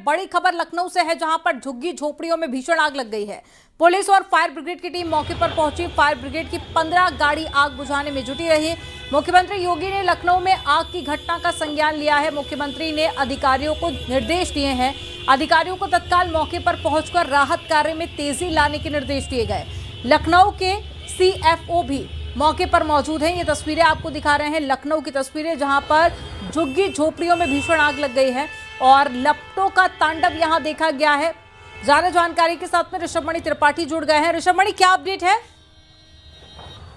बड़ी खबर लखनऊ से है, जहां पर झुग्गी झोपड़ियों में भीषण आग लग गई है। पुलिस और फायर ब्रिगेड की टीम मौके पर पहुंची। फायर ब्रिगेड की 15 गाड़ी आग बुझाने में जुटी रही। मुख्यमंत्री योगी ने लखनऊ में आग की घटना का संज्ञान लिया है। मुख्यमंत्री ने अधिकारियों को निर्देश दिए हैं। अधिकारियों को तत्काल मौके पर पहुंचकर राहत कार्य में तेजी लाने के निर्देश दिए गए। लखनऊ के CFO भी मौके पर मौजूद हैं। ये तस्वीरें आपको दिखा रहे हैं, लखनऊ की तस्वीरें, जहां पर झुग्गी झोपड़ियों में भीषण आग लग गई है और लपटों का तांडव यहां देखा गया है। ज्यादा जानकारी के साथ में ऋषभमणि त्रिपाठी जुड़ गए हैं। ऋषभमणि, क्या अपडेट है?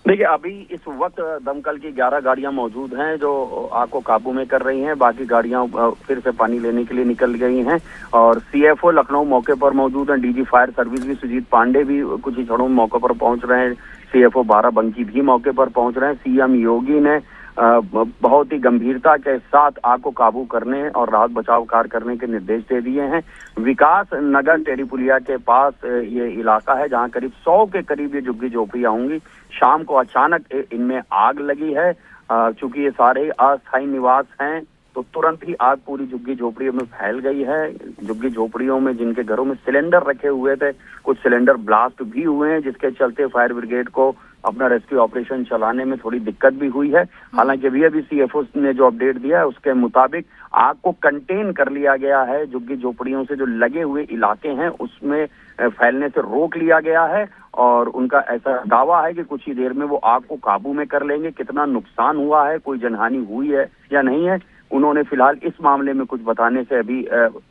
देखिए, अभी इस वक्त दमकल की 11 गाड़ियां मौजूद हैं जो आग को काबू में कर रही हैं। बाकी गाड़ियां फिर से पानी लेने के लिए निकल गई हैं और CFO लखनऊ मौके पर मौजूद हैं। DG फायर सर्विस भी सुजीत पांडे भी कुछ ही क्षणों में मौके पर पहुंच रहे हैं। CFO बाराबंकी भी मौके पर पहुंच रहे हैं। CM योगी ने बहुत ही गंभीरता के साथ आग को काबू करने और राहत बचाव कार्य करने के निर्देश दे दिए हैं। विकास नगर टेरीपुलिया के पास ये इलाका है जहां करीब 100 के करीब ये झुग्गी झोपड़ियां होंगी। शाम को अचानक इनमें आग लगी है। चूंकि ये सारे अस्थायी निवास हैं तो तुरंत ही आग पूरी झुग्गी झोपड़ियों में फैल गई है। झुग्गी झोपड़ियों में जिनके घरों में सिलेंडर रखे हुए थे, कुछ सिलेंडर ब्लास्ट भी हुए हैं, जिसके चलते फायर ब्रिगेड को अपना रेस्क्यू ऑपरेशन चलाने में थोड़ी दिक्कत भी हुई है। हालांकि अभी CFO ने जो अपडेट दिया है उसके मुताबिक आग को कंटेन कर लिया गया है। झुग्गी झोपड़ियों से जो लगे हुए इलाके हैं उसमें फैलने से रोक लिया गया है और उनका ऐसा दावा है कि कुछ ही देर में वो आग को काबू में कर लेंगे। कितना नुकसान हुआ है, कोई जनहानि हुई है या नहीं है, उन्होंने फिलहाल इस मामले में कुछ बताने से अभी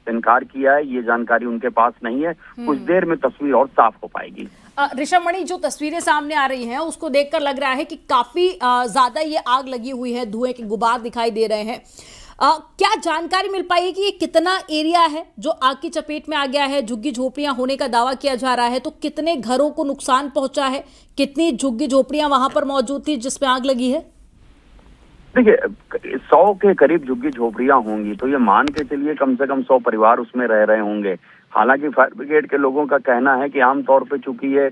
इनकार किया है। ये जानकारी उनके पास नहीं है। कुछ देर में तस्वीर और साफ हो पाएगी। ऋषभमणि, जो तस्वीरें सामने आ रही हैं उसको देखकर लग रहा है कि काफी ज्यादा ये आग लगी हुई है, धुएं के गुबार दिखाई दे रहे हैं। क्या जानकारी मिल पाई है कि ये कितना एरिया है जो आग की चपेट में आ गया है? झुग्गी झोपड़ियां होने का दावा किया जा रहा है, तो कितने घरों को नुकसान पहुंचा है? कितनी झुग्गी झोपड़ियां वहां पर मौजूद थी जिसमें आग लगी है? देखिए, 100 के करीब झुग्गी झोपड़ियां होंगी तो ये मान के चलिए कम से कम 100 परिवार उसमें रह रहे होंगे। हालांकि फायर ब्रिगेड के लोगों का कहना है कि आमतौर पे चूंकि ये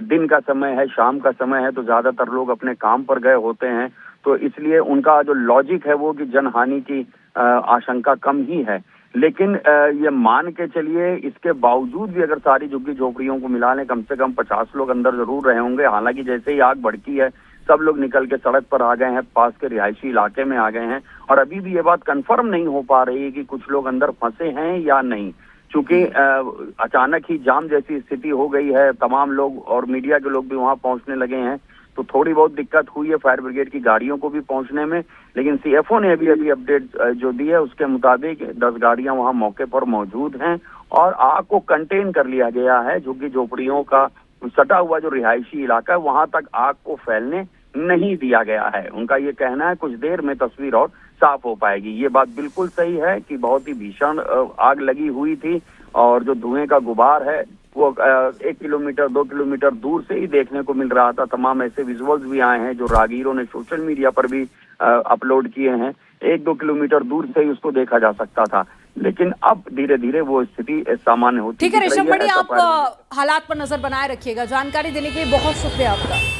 दिन का समय है, शाम का समय है, तो ज्यादातर लोग अपने काम पर गए होते हैं, तो इसलिए उनका जो लॉजिक है वो कि जनहानि की आशंका कम ही है। लेकिन ये मान के चलिए इसके बावजूद भी अगर सारी झुग्गी झोपड़ियों को मिला लें, कम से कम 50 लोग अंदर जरूर रहे होंगे। हालांकि जैसे ही आग भड़की है सब लोग निकल के सड़क पर आ गए हैं, पास के रिहायशी इलाके में आ गए हैं और अभी भी ये बात कंफर्म नहीं हो पा रही है कि कुछ लोग अंदर फंसे हैं या नहीं। चूंकि अचानक ही जाम जैसी स्थिति हो गई है, तमाम लोग और मीडिया के लोग भी वहां पहुंचने लगे हैं, तो थोड़ी बहुत दिक्कत हुई है फायर ब्रिगेड की गाड़ियों को भी पहुंचने में। लेकिन CFO ने अभी अपडेट जो दी है उसके मुताबिक 10 गाड़ियां वहां मौके पर मौजूद हैं और आग को कंटेन कर लिया गया है। झुग्गी झोपड़ियों का सटा हुआ जो रिहायशी इलाका है वहां तक आग को फैलने नहीं दिया गया है। उनका ये कहना है कुछ देर में तस्वीर और साफ हो पाएगी। ये बात बिल्कुल सही है कि बहुत ही भीषण आग लगी हुई थी और जो धुएं का गुबार है वो 1 किलोमीटर 2 किलोमीटर दूर से ही देखने को मिल रहा था। तमाम ऐसे विजुअल्स भी आए हैं जो राहगीरों ने सोशल मीडिया पर भी अपलोड किए हैं। 1-2 किलोमीटर दूर से ही उसको देखा जा सकता था, लेकिन अब धीरे धीरे वो स्थिति सामान्य होती है। ठीक है ऋषभमणि, आप हालात पर नजर बनाए रखिएगा। जानकारी देने के लिए बहुत शुक्रिया आपका।